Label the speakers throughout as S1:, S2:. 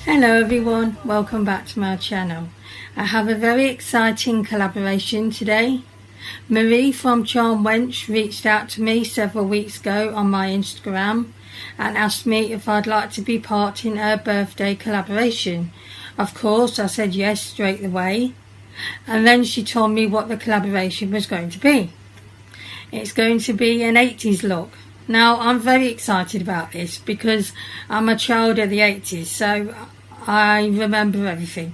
S1: Hello everyone, welcome back to my channel. I have a very exciting collaboration today. Marie from Charmedwench'S reached out to me several weeks ago on my Instagram and asked me if I'd like to be part in her birthday collaboration. Of course I said yes straight away, and then she told me what the collaboration was going to be. It's going to be an 80s look. Now I'm very excited about this because I'm a child of the 80s, so I remember everything.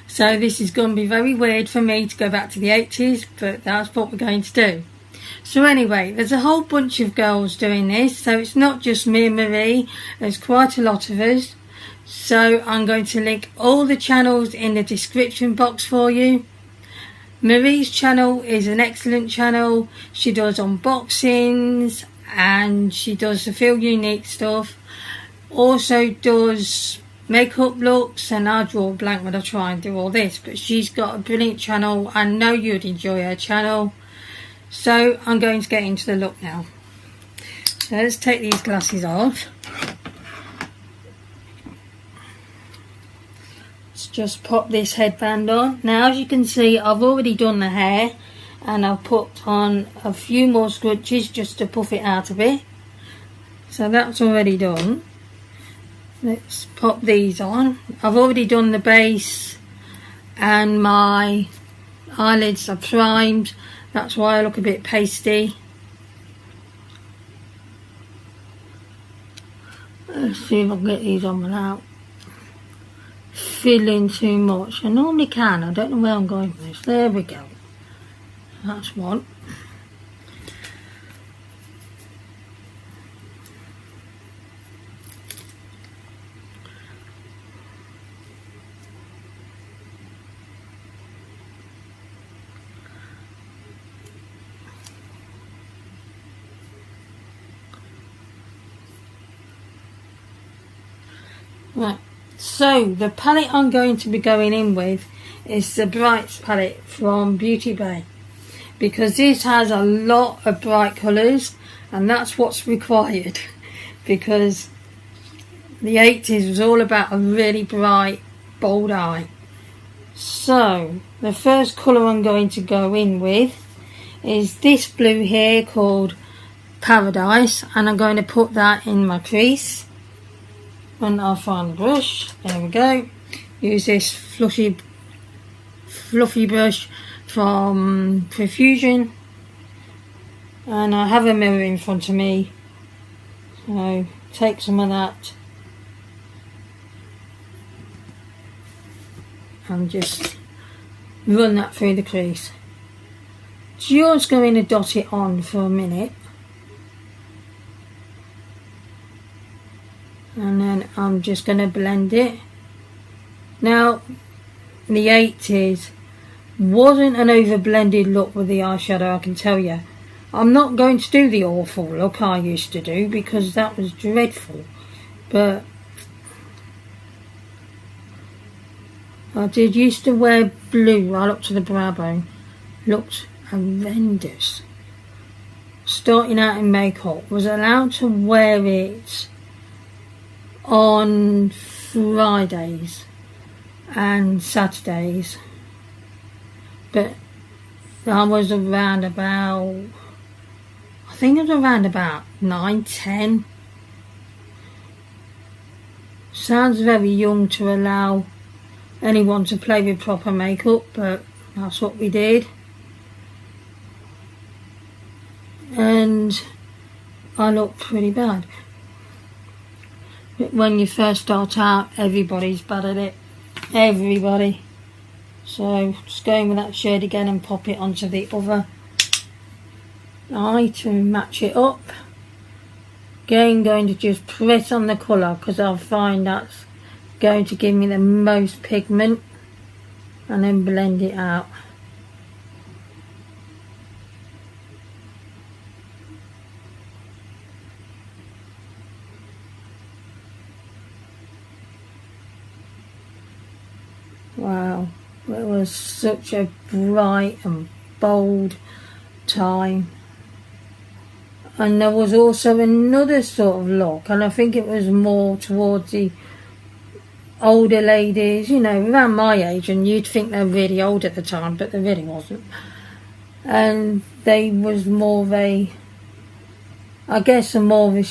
S1: So this is going to be very weird for me to go back to the 80s, but that's what we're going to do. So anyway, there's a whole bunch of girls doing this, so it's not just me and Marie, there's quite a lot of us. So I'm going to link all the channels in the description box for you. Marie's channel is an excellent channel. She does unboxings and she does the feel unique stuff. Also does makeup looks, and I draw blank when I try and do all this, but she's got a brilliant channel. I know you'd enjoy her channel. So I'm going to get into the look now. So let's take these glasses off. Let's just pop this headband on. Now as you can see, I've already done the hair and I've put on a few more scrunchies just to puff it out a bit. So that's already done. Let's pop these on. I've already done the base and my eyelids are primed. That's why I look a bit pasty. Let's see if I can get these on without filling too much. I normally can. I don't know where I'm going with this. There we go. That's one. Right, so the palette I'm going to be going in with is the Brights palette from Beauty Bay, because this has a lot of bright colours and that's what's required, because the 80s was all about a really bright, bold eye. So the first colour I'm going to go in with is this blue here called Paradise, and I'm going to put that in my crease. And I'll find the brush. There we go. Use this fluffy brush from Profusion, and I have a mirror in front of me, so take some of that and just run that through the crease. Just going to dot it on for a minute, and then I'm just going to blend it. Now the 80s wasn't an over blended look with the eyeshadow, I can tell you. I'm not going to do the awful look I used to do because that was dreadful, but I did used to wear blue right up to the brow bone. Looked horrendous. Starting out in makeup, was allowed to wear it on Fridays and Saturdays, but I was around about, I think it was around about 9, 10. Sounds very young to allow anyone to play with proper makeup, but that's what we did. And I looked pretty bad. When you first start out, everybody's bad at it. Everybody. So just going with that shade again and pop it onto the other eye to match it up. Again, going to just press on the colour because I find that's going to give me the most pigment, and then blend it out. Wow, it was such a bright and bold time. And there was also another sort of look, and I think it was more towards the older ladies, you know, around my age, and you'd think they're really old at the time, but they really wasn't. And they was more of a, I guess, a more of a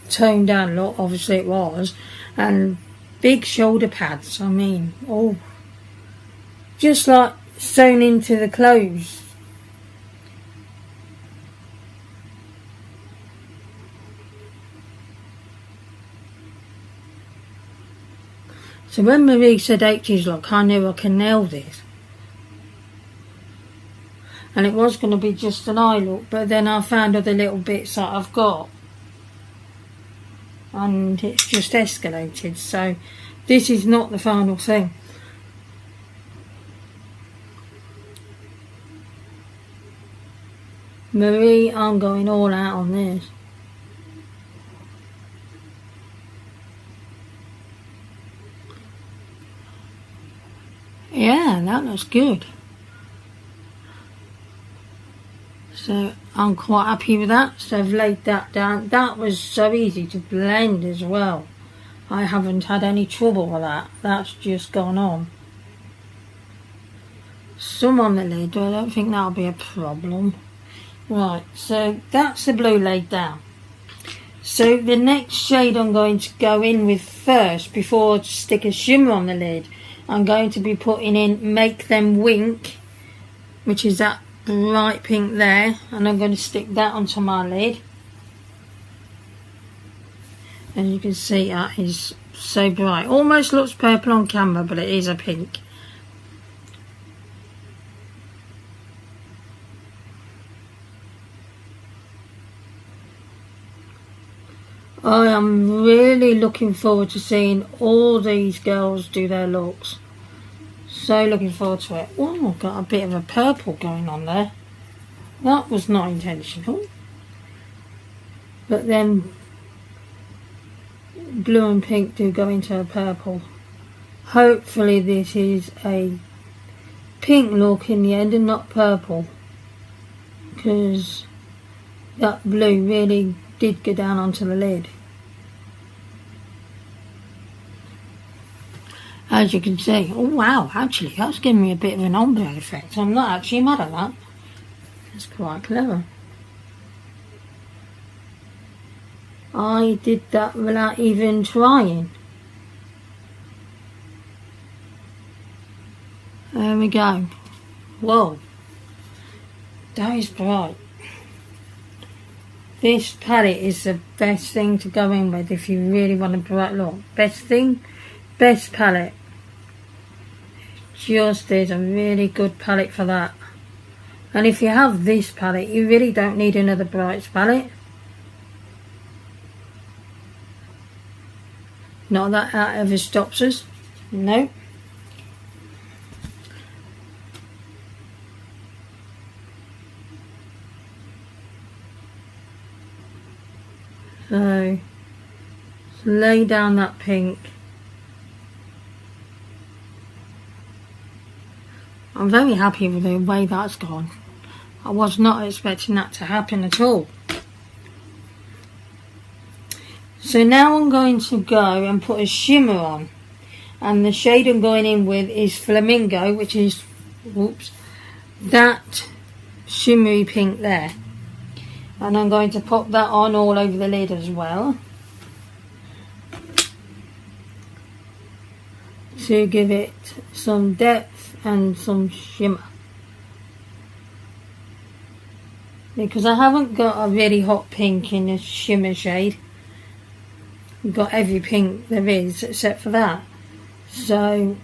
S1: toned down look, obviously it was, and big shoulder pads, I mean, oh, just like sewn into the clothes. So when Marie said 80's look, I knew I can nail this. And it was going to be just an eye look, but then I found other little bits that I've got. And it's just escalated, so this is not the final thing. Marie, I'm going all out on this. Yeah, that looks good. So I'm quite happy with that. So I've laid that down. That was so easy to blend as well. I haven't had any trouble with that. That's just gone on. Some on the lid, I don't think that'll be a problem. Right, so that's the blue laid down. So the next shade I'm going to go in with first, before I stick a shimmer on the lid, I'm going to be putting in Make Them Wink, which is that bright pink there, and I'm going to stick that onto my lid. And you can see that is so bright. Almost looks purple on camera, but it is a pink. I am really looking forward to seeing all these girls do their looks. So looking forward to it. Oh, got a bit of a purple going on there. That was not intentional. But then blue and pink do go into a purple. Hopefully this is a pink look in the end and not purple, because that blue really did go down onto the lid. As you can see, oh wow, actually that's giving me a bit of an ombre effect. I'm not actually mad at that. That's quite clever. I did that without even trying. There we go. Whoa, that is bright. This palette is the best thing to go in with if you really want a bright look. Best thing, best palette. Just is a really good palette for that. And if you have this palette, you really don't need another bright palette. Not that that ever stops us. No. So lay down that pink. I'm very happy with the way that's gone. I was not expecting that to happen at all. So now I'm going to go and put a shimmer on. And the shade I'm going in with is Flamingo, which is, whoops, that shimmery pink there. And I'm going to pop that on all over the lid as well, to give it some depth and some shimmer. Because I haven't got a really hot pink in this shimmer shade. I've got every pink there is except for that. So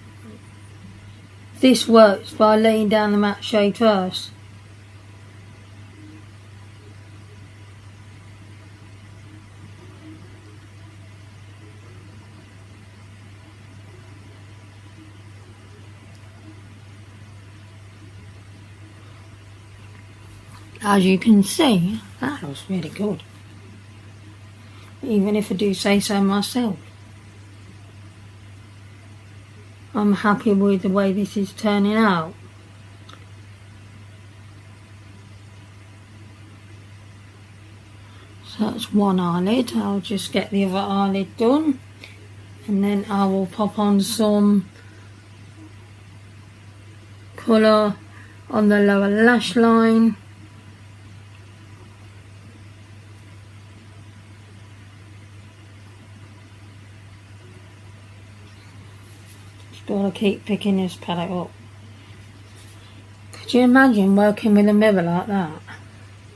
S1: this works by laying down the matte shade first. As you can see, that looks really good. Even if I do say so myself. I'm happy with the way this is turning out. So that's one eyelid. I'll just get the other eyelid done. and then I will pop on some colour on the lower lash line. Just gotta keep picking this palette up. Could you imagine working with a mirror like that?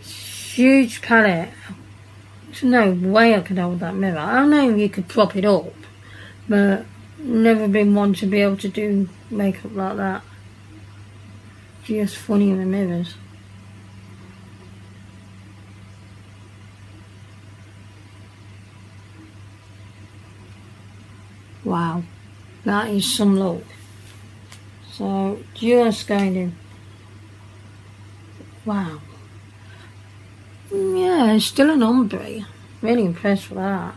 S1: Huge palette. There's no way I could hold that mirror. I know you could prop it up, but never been one to be able to do makeup like that. Just funny in the mirrors. Wow, that is some look. So just going in. Wow. Yeah, it's still an ombre. Really impressed with that.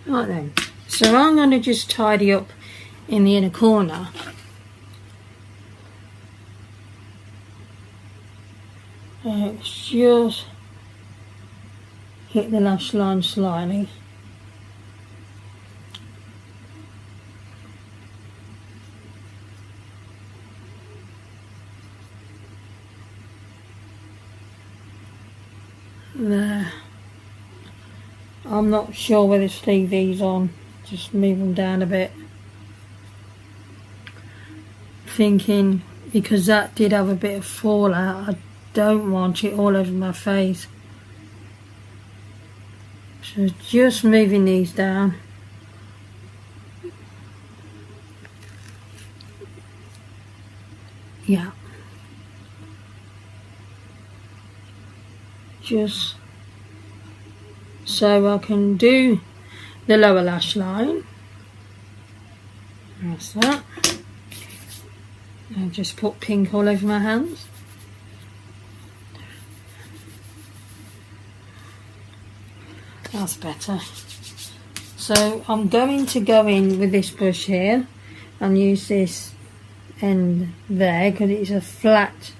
S1: Right then. So I'm going to just tidy up in the inner corner. Just hit the lash line slightly. There. I'm not sure whether to leave these on. Just move them down a bit. Thinking, because that did have a bit of fallout, I don't want it all over my face. So just moving these down. Yeah. Just so I can do the lower lash line. That's that. I'll just put pink all over my hands. That's better. So I'm going to go in with this brush here and use this end there because it's a flat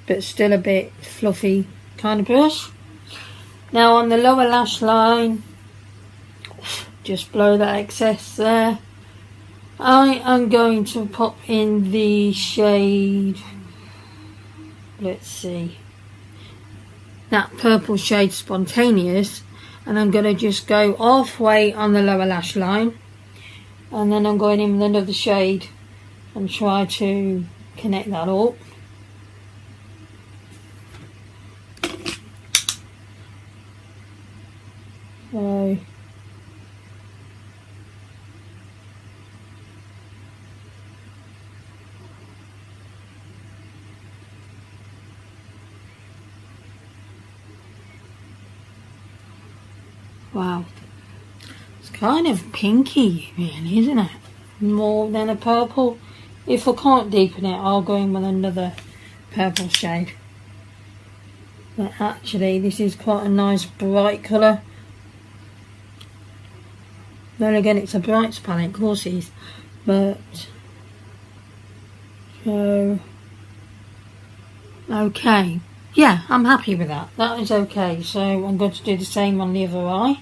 S1: but still a bit fluffy kind of brush. Now on the lower lash line, just blow that excess there. I am going to pop in the shade, let's see, that purple shade Spontaneous, and I'm going to just go halfway on the lower lash line, and then I'm going in with another shade and try to connect that up. So wow, it's kind of pinky really, isn't it? More than a purple. If I can't deepen it, I'll go in with another purple shade. But actually this is quite a nice bright colour. Then again, it's a brights palette, of course it is, but so okay, yeah, I'm happy with that. That is okay. So I'm going to do the same on the other eye.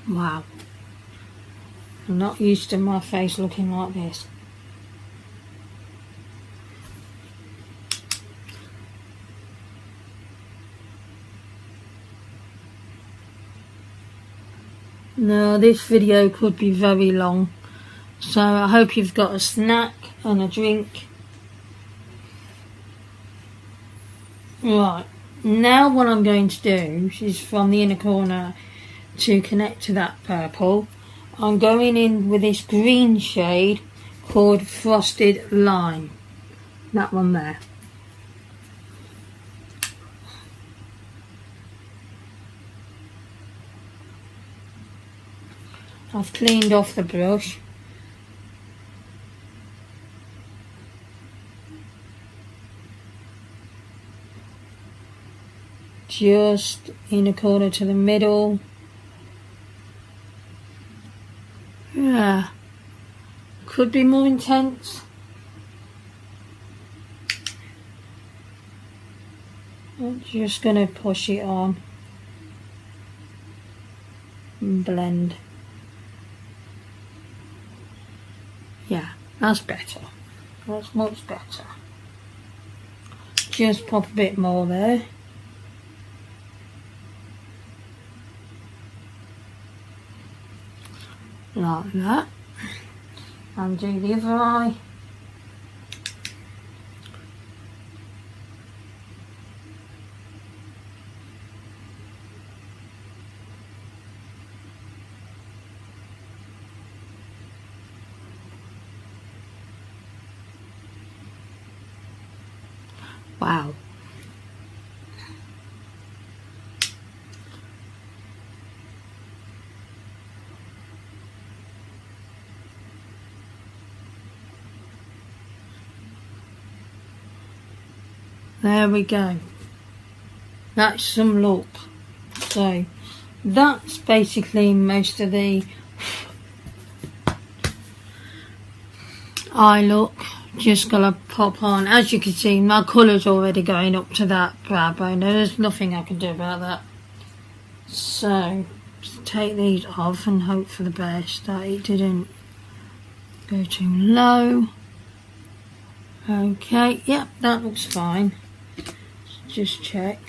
S1: Wow, I'm not used to my face looking like this. Now this video could be very long, so I hope you've got a snack and a drink. Right, now what I'm going to do is from the inner corner to connect to that purple, I'm going in with this green shade called Frosted Lime, that one there. I've cleaned off the brush just in a corner to the middle. Yeah, could be more intense. I'm just going to push it on and blend. Yeah, that's better. That's much better. Just pop a bit more there. Like that. And do the other eye. Wow. There we go. That's some look. So that's basically most of the eye look. Just gonna pop on. As you can see, my colour's already going up to that brow bone. There's nothing I can do about that. So just take these off and hope for the best that it didn't go too low. Okay, yep, that looks fine. Just check.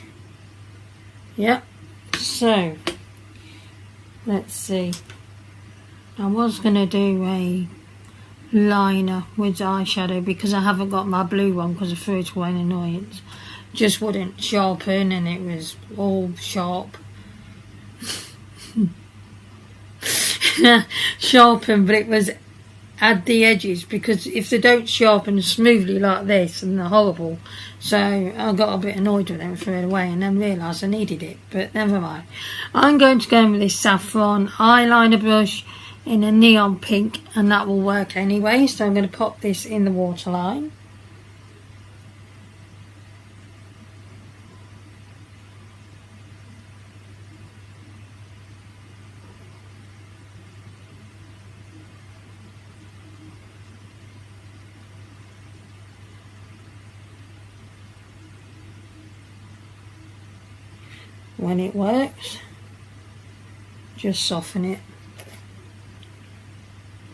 S1: Yep. So let's see. I was gonna do a liner with eyeshadow because I haven't got my blue one because I threw it away in annoyance. Just wouldn't sharpen and it was all sharp. Sharpen, but it was at the edges, because if they don't sharpen smoothly like this, then they're horrible. So I got a bit annoyed with them, threw it away, and then realised I needed it, but never mind. I'm going to go in with this saffron eyeliner brush in a neon pink, and that will work anyway. So I'm going to pop this in the waterline. When it works, just soften it.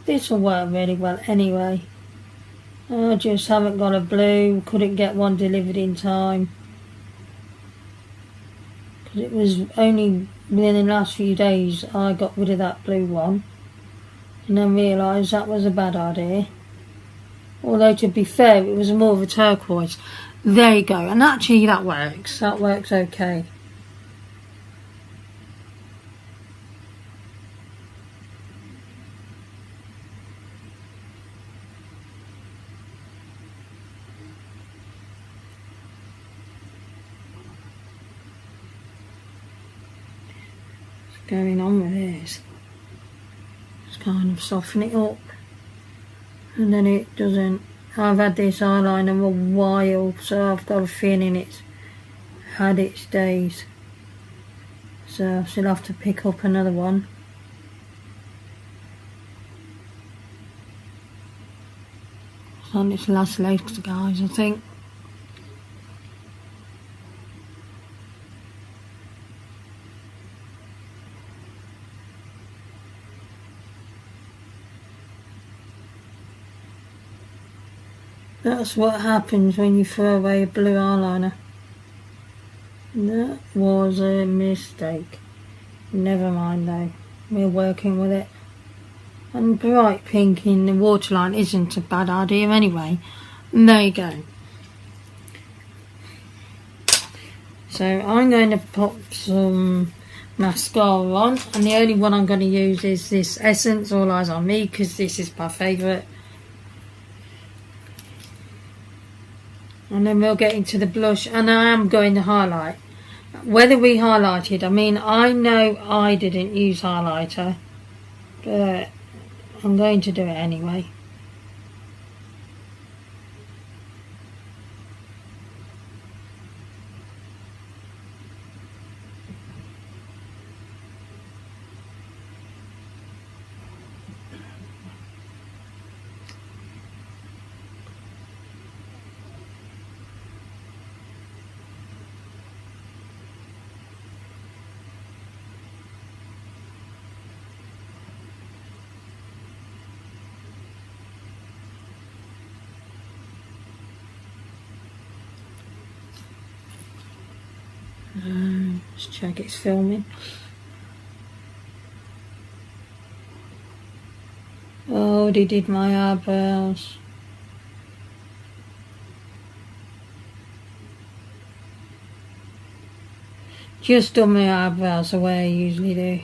S1: This will work really well anyway. I just haven't got a blue, couldn't get one delivered in time. Because it was only within the last few days I got rid of that blue one. And then realised that was a bad idea. Although to be fair, it was more of a turquoise. There you go, and actually that works. That works okay. Going on with this, just kind of soften it up, and then it doesn't. I've had this eyeliner a while, so I've got a feeling it's had its days, so I still have to pick up another one. It's on its last legs, guys, I think. That's what happens when you throw away a blue eyeliner. That was a mistake. Never mind though, we're working with it. And bright pink in the waterline isn't a bad idea anyway. And there you go. So I'm going to pop some mascara on, and the only one I'm going to use is this Essence All Eyes on Me, because this is my favourite. And then we'll get into the blush, and I am going to highlight. Whether we highlighted, I mean, I know I didn't use highlighter, but I'm going to do it anyway. Let's check it's filming. Oh, they did my eyebrows. Just done my eyebrows the way I usually do.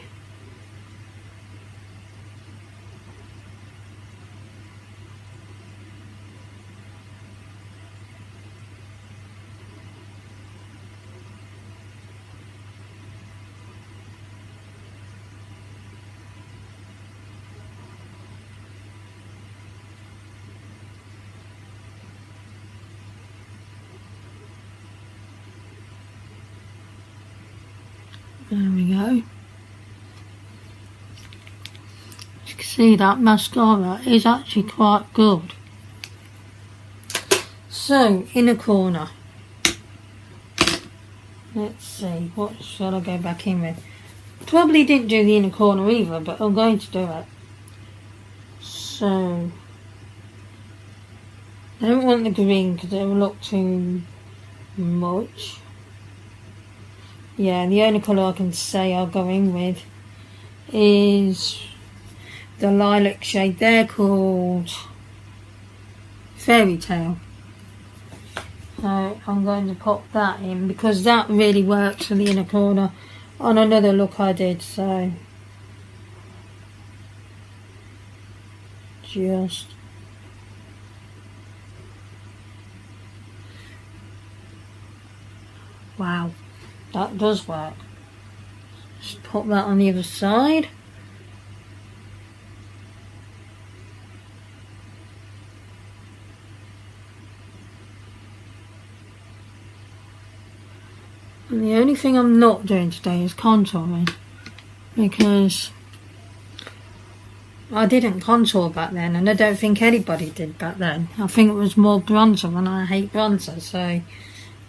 S1: There we go. As you can see, that mascara is actually quite good. So, inner corner. Let's see, what shall I go back in with? Probably didn't do the inner corner either, but I'm going to do it. So, I don't want the green because it will look too much. Yeah, the only colour I can say I'll go in with is the lilac shade there called Fairy Tale. So I'm going to pop that in because that really works for the inner corner on another look I did. So just wow. That does work. Just pop that on the other side. And the only thing I'm not doing today is contouring, because I didn't contour back then, and I don't think anybody did back then. I think it was more bronzer, and I hate bronzer, so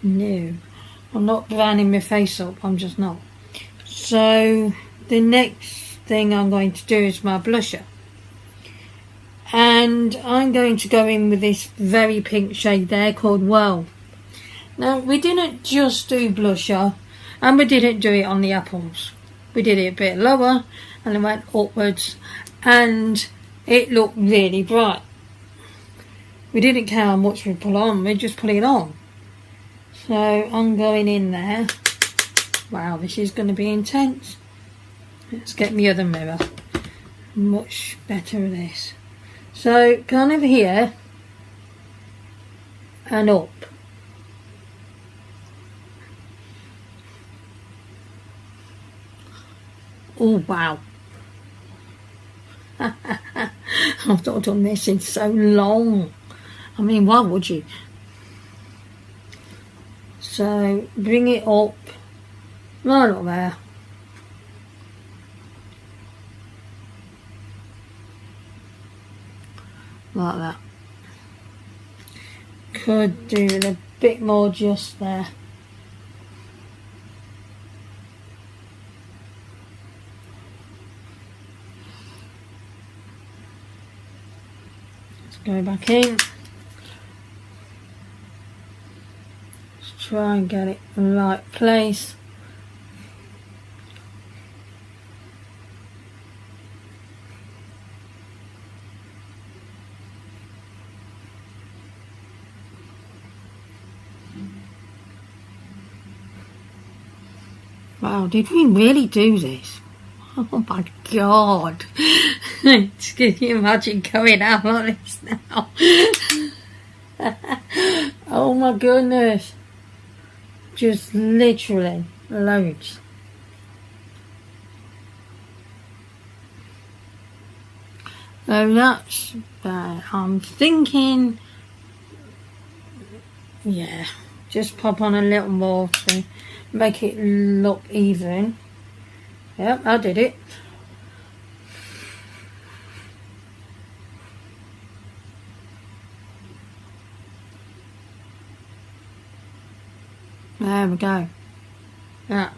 S1: no. I'm not browning my face up, I'm just not. So the next thing I'm going to do is my blusher. And I'm going to go in with this very pink shade there called Whirl. Now, we didn't just do blusher, and we didn't do it on the apples. We did it a bit lower, and then went upwards, and it looked really bright. We didn't care how much we put on, we just put it on. So I'm going in there. Wow, this is going to be intense. Let's get the other mirror. Much better at this. So kind of here and up. Oh wow. I've not done this in so long. I mean, why would you? So bring it up right up there. Like that. Could do with a bit more just there. Let's go back in. Try and get it in the right place. Wow, did we really do this? Oh my god. Can you imagine going out like this now? Oh my goodness. Just literally loads. So that's bad. I'm thinking, yeah, just pop on a little more to make it look even. Yep, I did it. There we go. That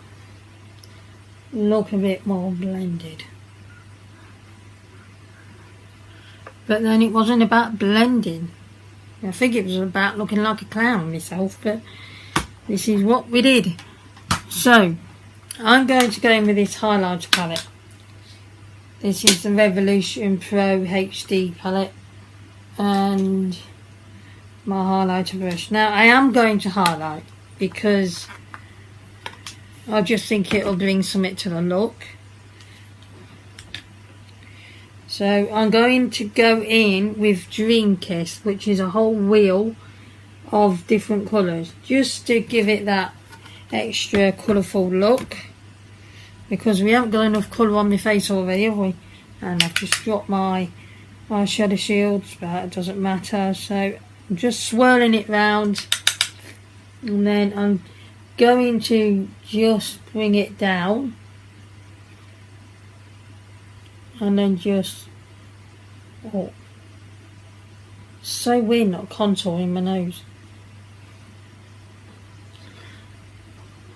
S1: look a bit more blended. But then it wasn't about blending. I think it was about looking like a clown myself, but this is what we did. So I'm going to go in with this highlighter palette. This is the Revolution Pro HD palette and my highlighter brush. Now I am going to highlight because I just think it'll bring something to the look. So I'm going to go in with Dream Kiss, which is a whole wheel of different colours, just to give it that extra colourful look, because we haven't got enough colour on my face already, have we? And I've just dropped my eyeshadow shields, but it doesn't matter. So I'm just swirling it round, and then I'm going to just bring it down, and then just, oh, so weird not contouring my nose.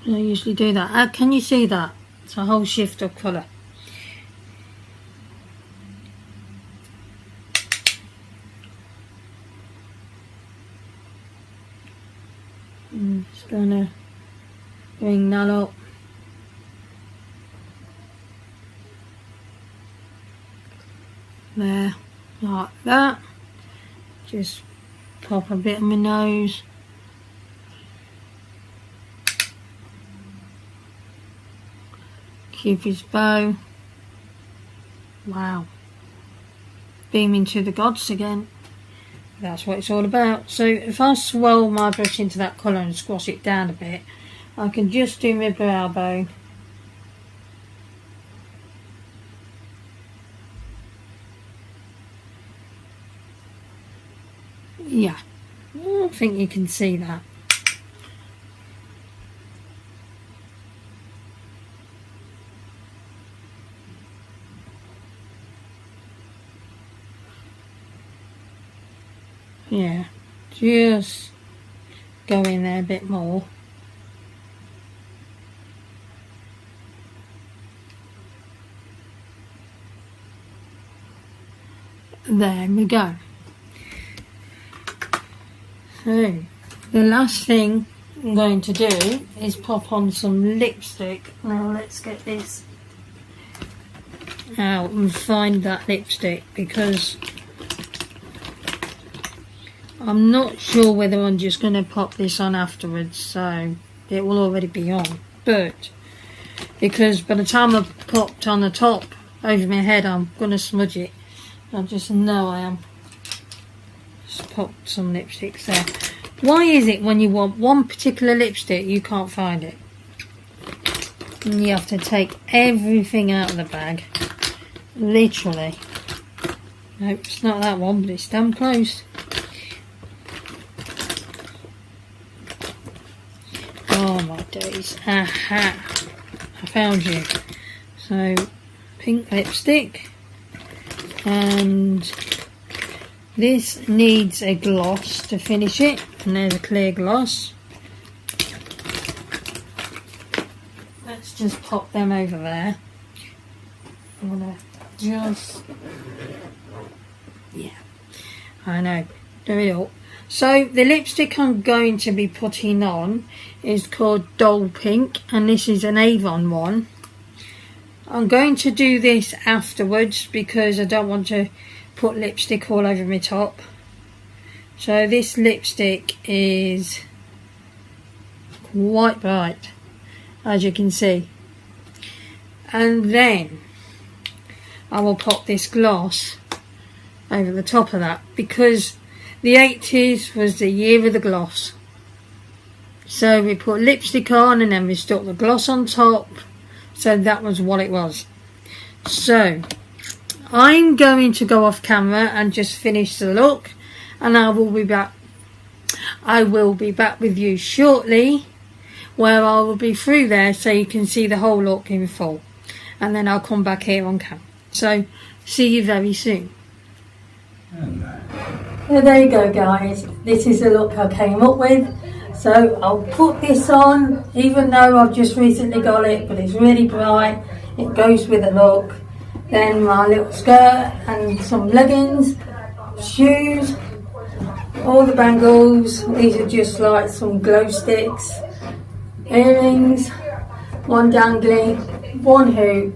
S1: I usually do that. Can you see that? It's a whole shift of colour. I'm just gonna bring that up. There, like that. Just pop a bit on my nose. Cupid's bow. Wow. Beaming to the gods again. That's what it's all about. So if I swirl my brush into that colour and squash it down a bit, I can just do my brow bone. Yeah, I think you can see that. Yeah, just go in there a bit more. There we go. So the last thing I'm going to do is pop on some lipstick. Now let's get this out and find that lipstick, because I'm not sure whether I'm just going to pop this on afterwards, so it will already be on. But because by the time I've popped on the top over my head, I'm going to smudge it. I just know I am. Just popped some lipsticks there. Why is it when you want one particular lipstick you can't find it? And you have to take everything out of the bag. Literally. Nope, it's not that one, but it's damn close. Oh my days. Aha. I found you. So, pink lipstick. And this needs a gloss to finish it. And there's a clear gloss. Let's just pop them over there. I'm gonna just... yeah. I know. Do it all. So the lipstick I'm going to be putting on is called Doll Pink, and this is an Avon one. I'm going to do this afterwards because I don't want to put lipstick all over my top. So this lipstick is quite bright, as you can see. And then I will pop this gloss over the top of that, because the 80s was the year of the gloss. So we put lipstick on and then we stuck the gloss on top. So that was what it was. So I'm going to go off camera and just finish the look, and I will be back. I will be back with you shortly, where I will be through there so you can see the whole look in full, and then I'll come back here on camera. So see you very soon. So there you go, guys. This is the look I came up with. So I'll put this on, even though I've just recently got it, but it's really bright. It goes with the look. Then my little skirt and some leggings, shoes, all the bangles. These are just like some glow sticks, earrings, one dangly, one hoop,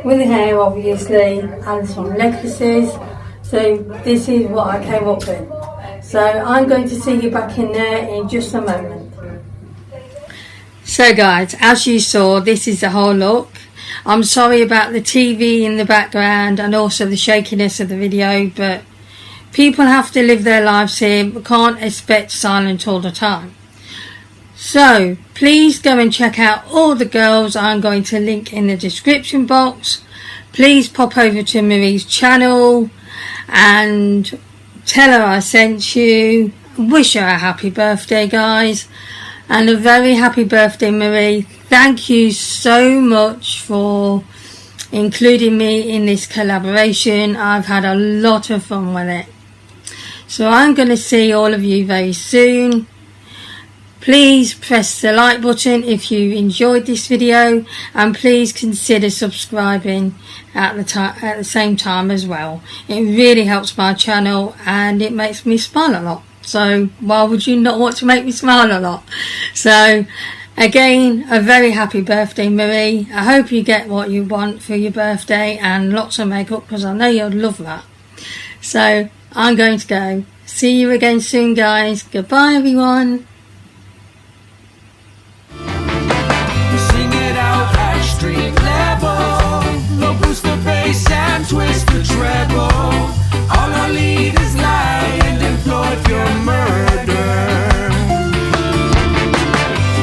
S1: with hair obviously, and some necklaces. So this is what I came up with. So I'm going to see you back in there in just a moment. So guys, as you saw, this is the whole look. I'm sorry about the TV in the background and also the shakiness of the video, but people have to live their lives here. We can't expect silence all the time. So please go and check out all the girls I'm going to link in the description box. Please pop over to Marie's channel and tell her I sent you. Wish her a happy birthday, guys, and a very happy birthday, Marie. Thank you so much for including me in this collaboration. I've had a lot of fun with it. So I'm going to see all of you very soon. Please press the like button if you enjoyed this video, and please consider subscribing at the same time as well. It really helps my channel and it makes me smile a lot. So why would you not want to make me smile a lot? So again, a very happy birthday, Marie. I hope you get what you want for your birthday and lots of makeup, because I know you'll love that. So I'm going to go. See you again soon, guys. Goodbye, everyone.
S2: Street level, no boost the bass and twist the treble.